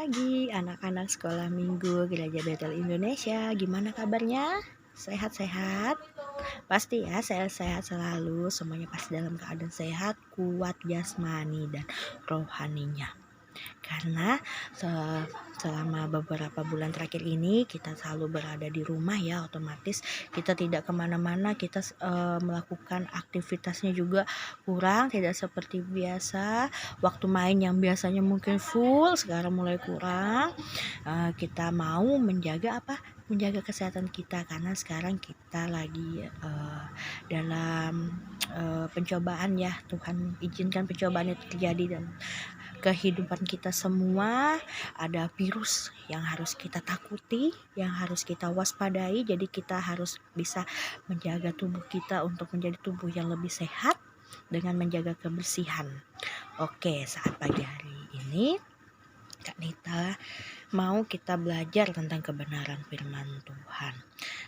pagi anak-anak sekolah minggu Gereja Betel Indonesia. Gimana kabarnya? Sehat-sehat? Pasti ya, sehat-sehat selalu. Semuanya pasti dalam keadaan sehat, kuat jasmani dan rohaninya. Karena selama beberapa bulan terakhir ini kita selalu berada di rumah ya, otomatis kita tidak kemana-mana, kita melakukan aktivitasnya juga kurang, tidak seperti biasa. Waktu main yang biasanya mungkin full sekarang mulai kurang. Kita mau menjaga kesehatan kita, karena sekarang kita lagi dalam pencobaan ya. Tuhan izinkan pencobaan itu terjadi dan kehidupan kita semua. Ada virus yang harus kita takuti, yang harus kita waspadai. Jadi kita harus bisa menjaga tubuh kita untuk menjadi tubuh yang lebih sehat dengan menjaga kebersihan. Oke, saat pagi hari ini Kak Nita mau kita belajar tentang kebenaran firman Tuhan.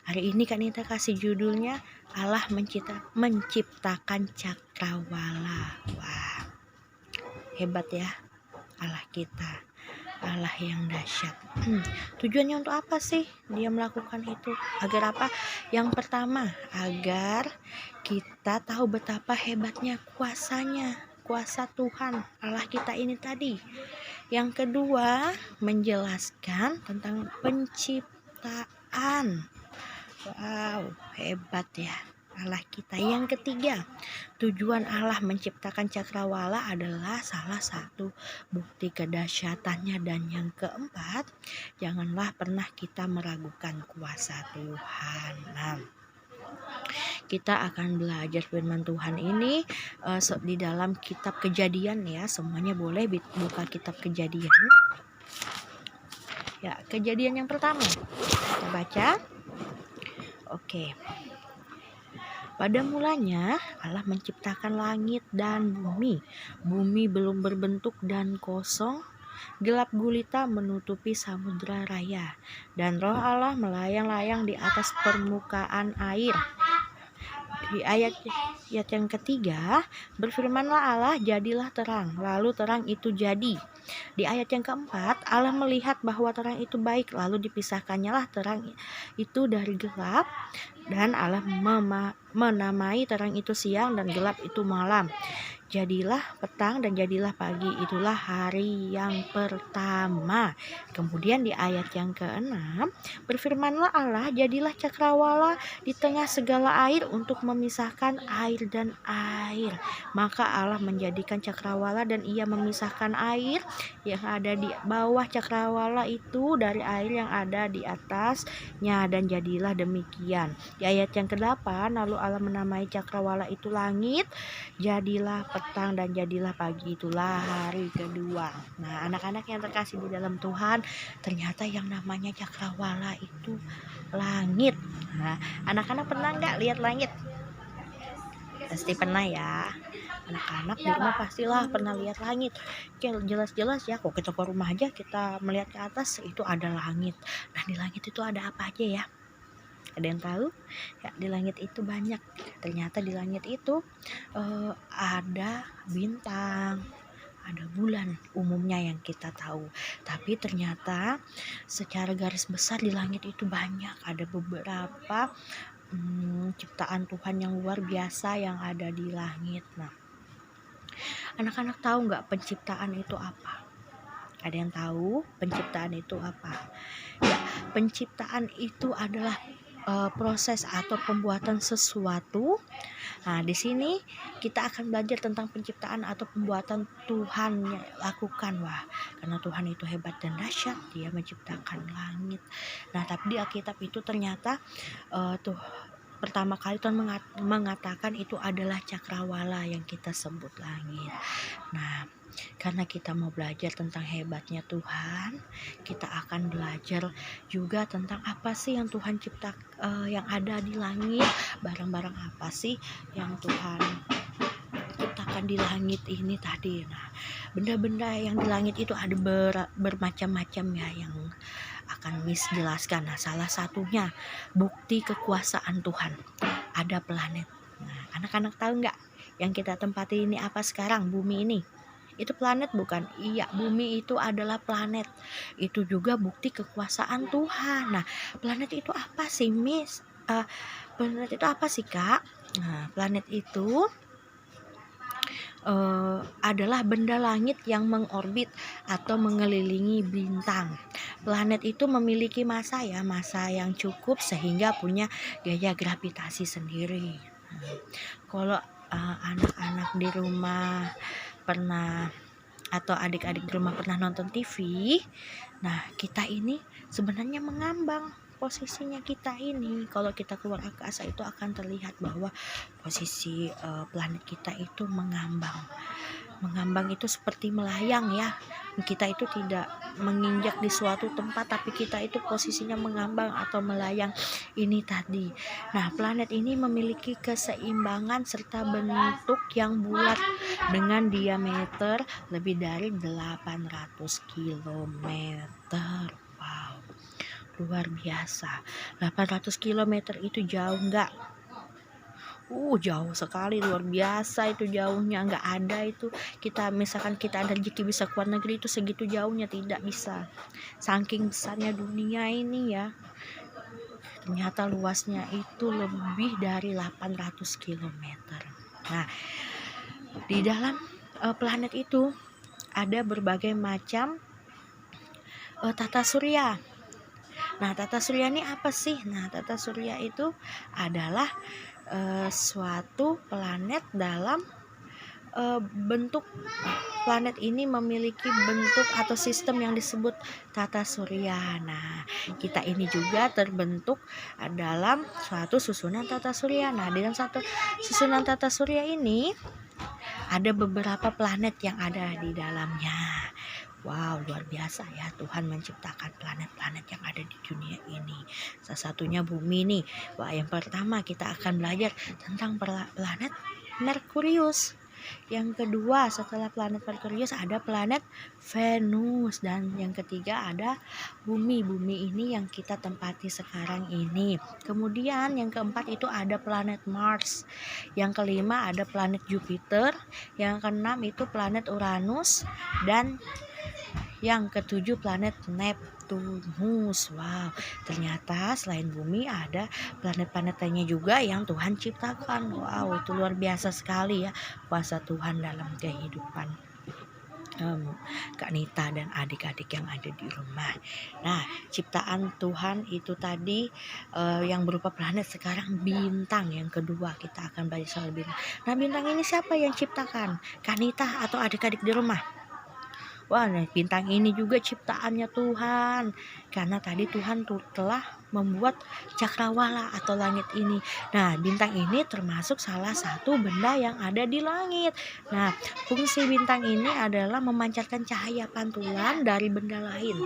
Hari ini Kak Nita kasih judulnya Allah menciptakan cakrawala. Wah, hebat ya Allah kita, Allah yang dahsyat. Tujuannya untuk apa sih dia melakukan itu? Agar apa? Yang pertama, agar kita tahu betapa hebatnya kuasa Tuhan Allah kita ini tadi. Yang kedua, menjelaskan tentang penciptaan. Wow, hebat ya Allah kita. Yang ketiga, tujuan Allah menciptakan cakrawala adalah salah satu bukti kedahsyatannya. Dan yang keempat, janganlah pernah kita meragukan kuasa Tuhan. Nah, kita akan belajar firman Tuhan ini di dalam kitab Kejadian ya. Semuanya boleh buka kitab Kejadian. Ya, Kejadian yang pertama kita baca. Oke. Pada mulanya Allah menciptakan langit dan bumi. Bumi belum berbentuk dan kosong. Gelap gulita menutupi samudra raya. Dan roh Allah melayang-layang di atas permukaan air. Di ayat yang ketiga, berfirmanlah Allah, jadilah terang. Lalu terang itu jadi. Di ayat yang keempat, Allah melihat bahwa terang itu baik. Lalu dipisahkannya lah terang itu dari gelap. Dan Allah menamai terang itu siang dan gelap itu malam. Jadilah petang dan jadilah pagi. Itulah hari yang pertama. Kemudian di ayat yang ke-6, berfirmanlah Allah, jadilah cakrawala di tengah segala air untuk memisahkan air dan air. Maka Allah menjadikan cakrawala dan ia memisahkan air yang ada di bawah cakrawala itu dari air yang ada di atasnya, dan jadilah demikian. Di ayat yang ke-8, lalu Allah menamai cakrawala itu langit. Jadilah petang dan jadilah pagi, itulah hari kedua. Nah, anak-anak yang terkasih di dalam Tuhan, ternyata yang namanya cakrawala itu langit. Nah, anak-anak pernah nggak lihat langit? Pasti pernah ya. Anak-anak di rumah pastilah pernah lihat langit. Jelas-jelas ya, kok kita ke rumah aja kita melihat ke atas itu ada langit. Nah, di langit itu ada apa aja ya? Ada yang tahu? Ya, di langit itu banyak. Ternyata di langit itu ada bintang, ada bulan umumnya yang kita tahu. Tapi ternyata secara garis besar di langit itu banyak. Ada beberapa ciptaan Tuhan yang luar biasa yang ada di langit. Nah, anak-anak tahu nggak penciptaan itu apa? Ada yang tahu penciptaan itu apa? Ya, penciptaan itu adalah proses atau pembuatan sesuatu. Nah, di sini kita akan belajar tentang penciptaan atau pembuatan Tuhan yang lakukan. Wah, karena Tuhan itu hebat dan dahsyat, dia menciptakan langit. Nah, tapi di Alkitab itu ternyata pertama kali Tuhan mengatakan itu adalah cakrawala yang kita sebut langit. Nah, karena kita mau belajar tentang hebatnya Tuhan, kita akan belajar juga tentang apa sih yang Tuhan yang ada di langit, barang-barang apa sih yang Tuhan ciptakan di langit ini tadi. Nah, benda-benda yang di langit itu ada bermacam-macam ya yang akan Miss jelaskan. Nah, salah satunya bukti kekuasaan Tuhan, ada planet. Nah, anak-anak tahu nggak yang kita tempati ini apa sekarang, bumi ini? Itu planet bukan? Iya, bumi itu adalah planet. Itu juga bukti kekuasaan Tuhan. Nah, planet itu apa sih, Miss? Planet itu apa sih, Kak? Nah, planet itu adalah benda langit yang mengorbit atau mengelilingi bintang. Planet itu memiliki massa yang cukup sehingga punya gaya gravitasi sendiri. Kalau anak-anak di rumah pernah atau adik-adik di rumah pernah nonton TV, nah kita ini sebenarnya mengambang. Posisinya kita ini kalau kita keluar angkasa itu akan terlihat bahwa posisi planet kita itu mengambang itu seperti melayang ya. Kita itu tidak menginjak di suatu tempat, tapi kita itu posisinya mengambang atau melayang ini tadi. Nah, planet ini memiliki keseimbangan serta bentuk yang bulat dengan diameter lebih dari 800 km. Wow, luar biasa. 800 km itu jauh nggak? Jauh sekali, luar biasa itu jauhnya. Nggak ada itu kita, misalkan kita ada rezeki bisa keluar negeri itu segitu jauhnya, tidak bisa. Saking besarnya dunia ini ya, ternyata luasnya itu lebih dari 800 km. Nah, di dalam planet itu ada berbagai macam tata surya. Nah, tata surya ini apa sih? Nah, tata surya itu adalah suatu planet dalam bentuk planet ini memiliki bentuk atau sistem yang disebut tata surya. Nah, kita ini juga terbentuk dalam suatu susunan tata surya. Nah, dalam satu susunan tata surya ini ada beberapa planet yang ada di dalamnya. Wow, luar biasa ya, Tuhan menciptakan planet-planet yang ada di dunia ini. Salah satunya bumi nih. Wah, yang pertama kita akan belajar tentang planet Merkurius. Yang kedua setelah planet Merkurius ada planet Venus, dan yang ketiga ada bumi. Bumi ini yang kita tempati sekarang ini. Kemudian yang keempat itu ada planet Mars. Yang kelima ada planet Jupiter. Yang keenam itu planet Uranus, dan yang ketujuh planet Neptunus. Wow, ternyata selain bumi ada planet-planet lainnya juga yang Tuhan ciptakan. Wow, itu luar biasa sekali ya kuasa Tuhan dalam kehidupan Kak Nita dan adik-adik yang ada di rumah. Nah, ciptaan Tuhan itu tadi yang berupa planet, sekarang bintang yang kedua kita akan belajar soal bintang. Nah, bintang ini siapa yang ciptakan? Kak Nita atau adik-adik di rumah? Wah, nah, bintang ini juga ciptaannya Tuhan, karena tadi Tuhan telah membuat cakrawala atau langit ini. Nah, bintang ini termasuk salah satu benda yang ada di langit. Nah, fungsi bintang ini adalah memancarkan cahaya pantulan dari benda lain.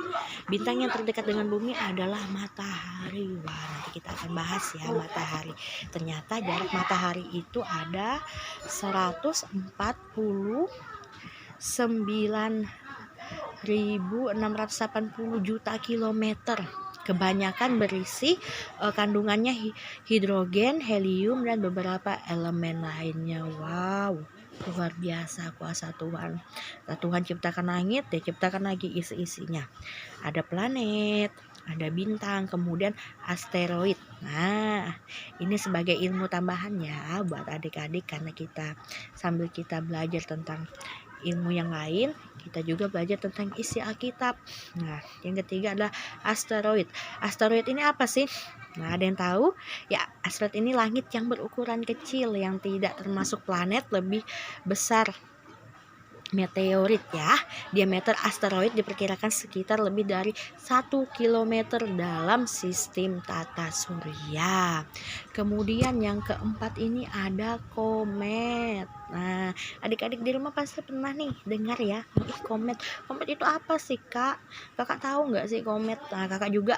Bintang yang terdekat dengan bumi adalah matahari. Wah, nanti kita akan bahas ya matahari. Ternyata jarak matahari itu ada 149.680 juta kilometer. Kebanyakan berisi kandungannya hidrogen, helium, dan beberapa elemen lainnya. Wow, luar biasa kuasa Tuhan. Nah, Tuhan ciptakan langit, dia ciptakan lagi isi-isinya. Ada planet, ada bintang, kemudian asteroid. Nah, ini sebagai ilmu tambahan ya buat adik-adik, karena sambil kita belajar tentang ilmu yang lain, kita juga belajar tentang isi Alkitab. Nah, yang ketiga adalah asteroid. Asteroid ini apa sih? Nah, ada yang tahu? Ya, asteroid ini langit yang berukuran kecil yang tidak termasuk planet, lebih besar meteorit ya. Diameter asteroid diperkirakan sekitar lebih dari 1 km dalam sistem tata surya. Kemudian yang keempat ini ada komet. Nah, adik-adik di rumah pasti pernah nih dengar ya, komet. Komet itu apa sih, Kak? Kakak tahu nggak sih komet? Nah, kakak juga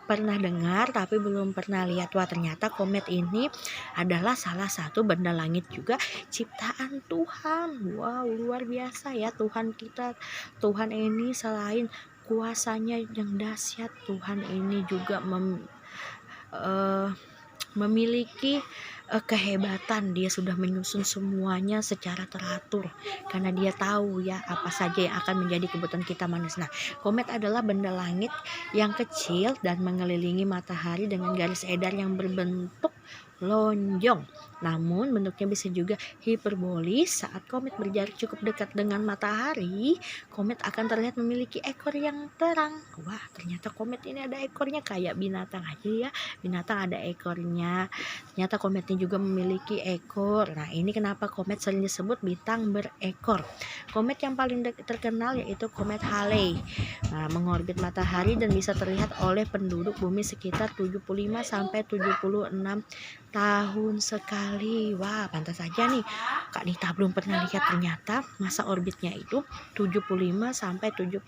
pernah dengar tapi belum pernah lihat. Wah, ternyata komet ini adalah salah satu benda langit juga ciptaan Tuhan. Wow, luar biasa ya Tuhan kita. Tuhan ini selain kuasanya yang dahsyat, Tuhan ini juga memiliki kehebatan. Dia sudah menyusun semuanya secara teratur karena dia tahu ya apa saja yang akan menjadi kebutuhan kita manusia. Nah, komet adalah benda langit yang kecil dan mengelilingi matahari dengan garis edar yang berbentuk lonjong. Namun bentuknya bisa juga hiperbolis. Saat komet berjarak cukup dekat dengan matahari, komet akan terlihat memiliki ekor yang terang. Wah, ternyata komet ini ada ekornya, kayak binatang aja ya. Binatang ada ekornya. Ternyata kometnya juga memiliki ekor. Nah, ini kenapa komet sering disebut bintang berekor. Komet yang paling terkenal yaitu komet Halley. Nah, mengorbit matahari dan bisa terlihat oleh penduduk bumi sekitar 75 sampai 76 tahun sekali. Wah, pantas saja nih Kak Nita belum pernah lihat, ternyata masa orbitnya itu 75 sampai 76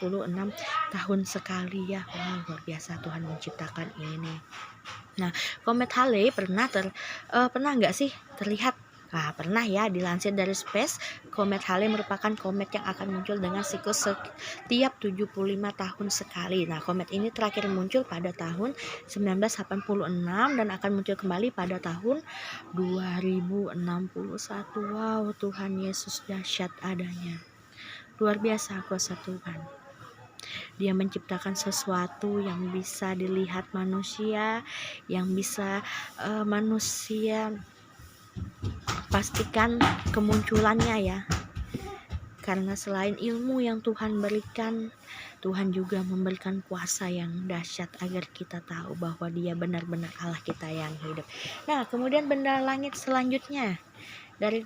tahun sekali ya. Wah, luar biasa Tuhan menciptakan ini. Nah, komet Halley pernah nggak sih terlihat? Nah, pernah ya, dilansir dari Space, komet Halley merupakan komet yang akan muncul dengan siklus setiap 75 tahun sekali. Nah, komet ini terakhir muncul pada tahun 1986 dan akan muncul kembali pada tahun 2061. Wow, Tuhan Yesus dahsyat adanya. Luar biasa kuasa Tuhan. Dia menciptakan sesuatu yang bisa dilihat manusia, yang bisa manusia pastikan kemunculannya ya. Karena selain ilmu yang Tuhan berikan, Tuhan juga memberikan kuasa yang dahsyat agar kita tahu bahwa Dia benar-benar Allah kita yang hidup. Nah, kemudian benda langit selanjutnya dari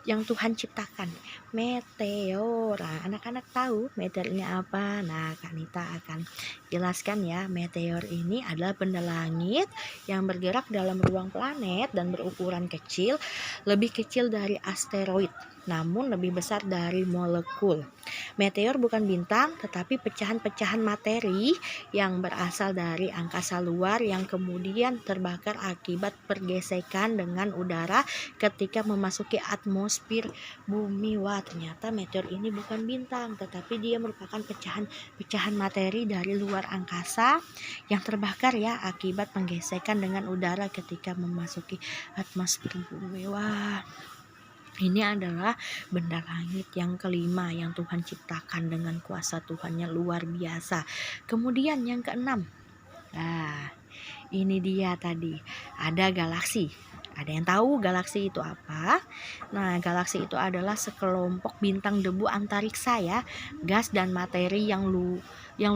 yang Tuhan ciptakan, meteor. Nah, anak-anak tahu meteor ini apa? Nah, Kak Nita akan jelaskan ya. Meteor ini adalah benda langit yang bergerak dalam ruang planet dan berukuran kecil, lebih kecil dari asteroid, namun lebih besar dari molekul. Meteor bukan bintang, tetapi pecahan-pecahan materi yang berasal dari angkasa luar yang kemudian terbakar akibat pergesekan dengan udara ketika memasuki atmosfer bumi. Wah, ternyata meteor ini bukan bintang, tetapi dia merupakan pecahan-pecahan materi dari luar angkasa yang terbakar ya akibat penggesekan dengan udara ketika memasuki atmosfer bumi. Wah, ini adalah benda langit yang kelima yang Tuhan ciptakan dengan kuasa Tuhan yang luar biasa. Kemudian yang keenam, nah ini dia tadi, ada galaksi. Ada yang tahu galaksi itu apa? Nah, galaksi itu adalah sekelompok bintang debu antariksa ya, gas dan materi yang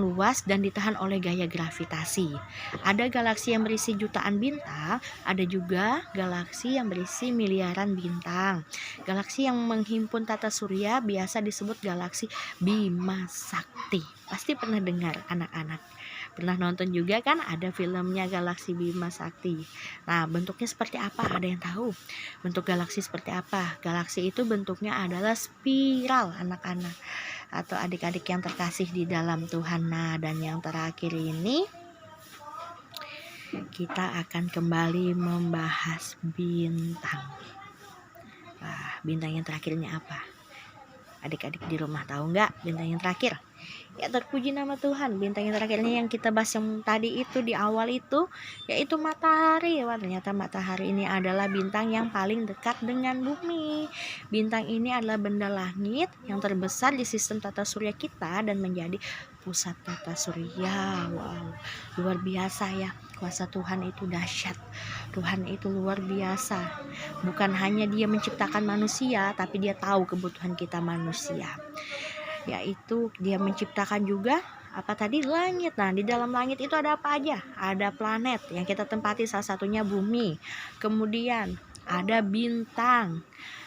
luas dan ditahan oleh gaya gravitasi. Ada galaksi yang berisi jutaan bintang, ada juga galaksi yang berisi miliaran bintang. Galaksi yang menghimpun tata surya biasa disebut galaksi Bima Sakti. Pasti pernah dengar anak-anak. Pernah nonton juga kan, ada filmnya Galaksi Bima Sakti. Nah, bentuknya seperti apa? Ada yang tahu? Bentuk galaksi seperti apa? Galaksi itu bentuknya adalah spiral anak-anak atau adik-adik yang terkasih di dalam Tuhan. Nah, dan yang terakhir ini kita akan kembali membahas bintang. Wah, bintang yang terakhirnya apa? Adik-adik di rumah tahu nggak bintang yang terakhir? Ya, terpuji nama Tuhan, bintang yang terakhir ini yang kita bahas yang tadi itu di awal itu, yaitu matahari. Wah, ternyata matahari ini adalah bintang yang paling dekat dengan bumi. Bintang ini adalah benda langit yang terbesar di sistem tata surya kita dan menjadi pusat tata surya. Wow, luar biasa ya, kuasa Tuhan itu dahsyat. Tuhan itu luar biasa. Bukan hanya Dia menciptakan manusia, tapi Dia tahu kebutuhan kita manusia. Yaitu Dia menciptakan juga apa tadi, langit. Nah, di dalam langit itu ada apa aja? Ada planet yang kita tempati, salah satunya bumi. Kemudian ada bintang,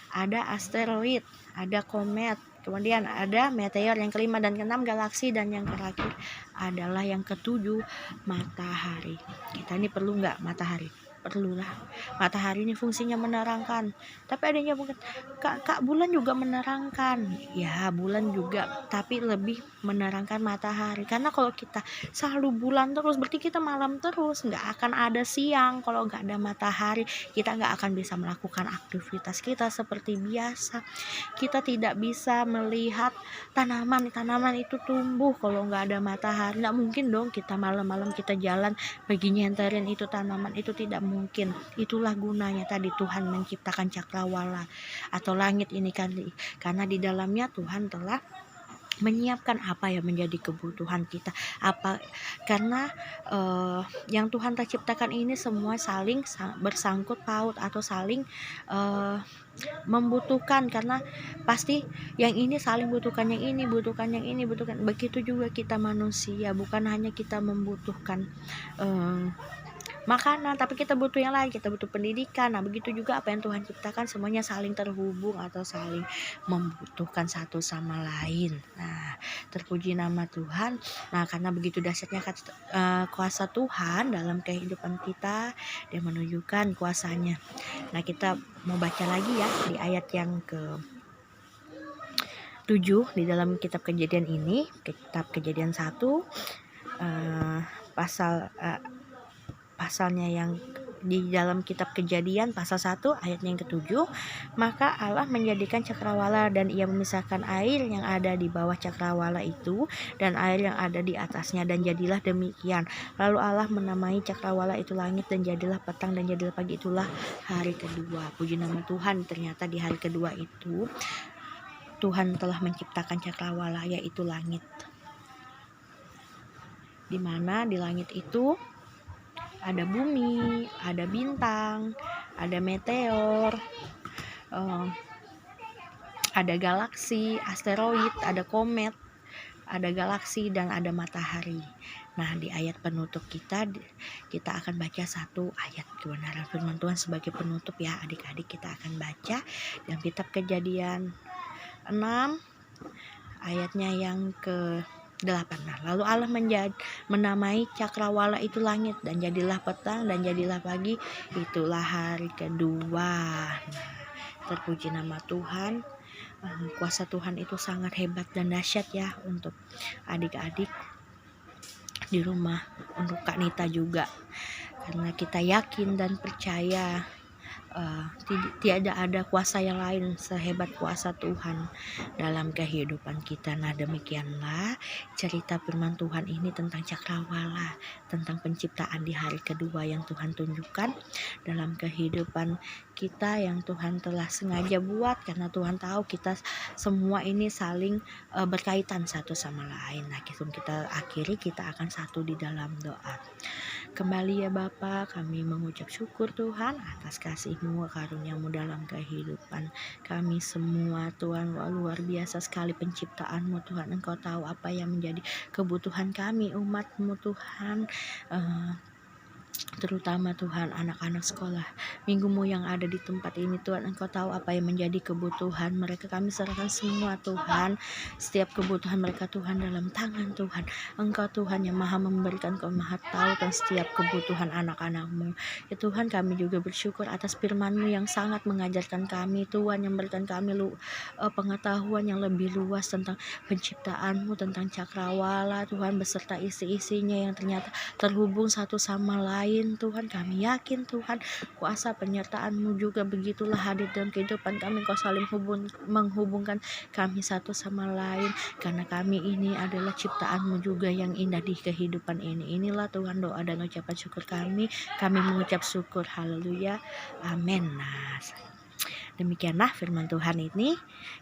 ada asteroid, ada komet, kemudian ada meteor yang kelima dan keenam galaksi, dan yang terakhir adalah yang ketujuh, matahari. Kita ini perlu nggak matahari? Perlulah. Matahari ini fungsinya menerangkan. Tapi adanya mungkin kak bulan juga menerangkan. Ya, bulan juga, tapi lebih menerangkan matahari. Karena kalau kita selalu bulan terus, berarti kita malam terus, nggak akan ada siang. Kalau nggak ada matahari, kita nggak akan bisa melakukan aktivitas kita seperti biasa. Kita tidak bisa melihat tanaman itu tumbuh kalau nggak ada matahari. Nggak mungkin dong kita malam-malam kita jalan pergi nyenterin itu tanaman, itu tidak mungkin. Itulah gunanya tadi Tuhan menciptakan cakrawala atau langit ini kan, karena di dalamnya Tuhan telah menyiapkan apa yang menjadi kebutuhan kita, apa karena yang Tuhan terciptakan ini semua saling bersangkut paut atau saling membutuhkan, karena pasti yang ini saling butuhkan yang ini, butuhkan yang ini, butuhkan. Begitu juga kita manusia, bukan hanya kita membutuhkan makanan, tapi kita butuh yang lain, kita butuh pendidikan. Nah, begitu juga apa yang Tuhan ciptakan semuanya saling terhubung atau saling membutuhkan satu sama lain. Nah, terpuji nama Tuhan. Nah, karena begitu dahsyatnya kuasa Tuhan dalam kehidupan kita, Dia menunjukkan kuasanya. Nah, kita mau baca lagi ya di ayat yang ke 7 di dalam kitab Kejadian ini, kitab Kejadian 1 pasalnya yang di dalam kitab Kejadian pasal 1 ayatnya yang ke-7. Maka Allah menjadikan cakrawala dan Ia memisahkan air yang ada di bawah cakrawala itu dan air yang ada di atasnya, dan jadilah demikian. Lalu Allah menamai cakrawala itu langit, dan jadilah petang dan jadilah pagi. Itulah hari kedua. Puji nama Tuhan, ternyata di hari kedua itu Tuhan telah menciptakan cakrawala, yaitu langit. Di mana di langit itu ada bumi, ada bintang, ada meteor, ada galaksi, asteroid, ada komet, ada galaksi, dan ada matahari. Nah, di ayat penutup kita akan baca satu ayat kebenaran firman Tuhan sebagai penutup ya adik-adik. Kita akan baca dalam kitab Kejadian 6 ayatnya yang ke 8. Nah, lalu Allah menamai cakrawala itu langit, dan jadilah petang dan jadilah pagi. Itulah hari kedua. Nah, terpuji nama Tuhan. Kuasa Tuhan itu sangat hebat dan dahsyat ya untuk adik-adik di rumah, untuk Kak Nita juga, karena kita yakin dan percaya tiada ada kuasa yang lain sehebat kuasa Tuhan dalam kehidupan kita. Nah, demikianlah cerita firman Tuhan ini tentang cakrawala, tentang penciptaan di hari kedua yang Tuhan tunjukkan dalam kehidupan kita, yang Tuhan telah sengaja buat, karena Tuhan tahu kita semua ini saling berkaitan satu sama lain. Nah, sebelum kita akhiri, kita akan satu di dalam doa. Kembali ya Bapa, kami mengucap syukur Tuhan atas kasih-Mu, karunia-Mu dalam kehidupan kami semua Tuhan. Luar biasa sekali penciptaan-Mu Tuhan. Engkau tahu apa yang menjadi kebutuhan kami umat-Mu Tuhan, terutama Tuhan anak-anak sekolah minggu-Mu yang ada di tempat ini Tuhan. Engkau tahu apa yang menjadi kebutuhan mereka. Kami serahkan semua Tuhan, setiap kebutuhan mereka Tuhan dalam tangan Tuhan. Engkau Tuhan yang maha memberikan, Engkau maha tahu dan setiap kebutuhan anak-anak-Mu ya Tuhan. Kami juga bersyukur atas firman-Mu yang sangat mengajarkan kami Tuhan, yang memberikan kami pengetahuan yang lebih luas tentang penciptaan-Mu, tentang cakrawala Tuhan, beserta isi-isinya yang ternyata terhubung satu sama lain Tuhan. Kami yakin Tuhan kuasa penyertaan-Mu juga begitulah hadir dalam kehidupan kami. Kau saling menghubungkan kami satu sama lain, karena kami ini adalah ciptaan-Mu juga yang indah di kehidupan ini. Inilah Tuhan doa dan ucapan syukur kami mengucap syukur, haleluya, amin. Nah, demikianlah firman Tuhan ini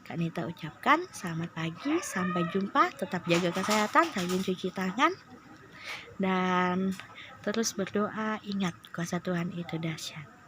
Kak Nita ucapkan. Selamat pagi, sampai jumpa, tetap jaga kesehatan, rajin cuci tangan, dan terus berdoa. Ingat, kuasa Tuhan itu dahsyat.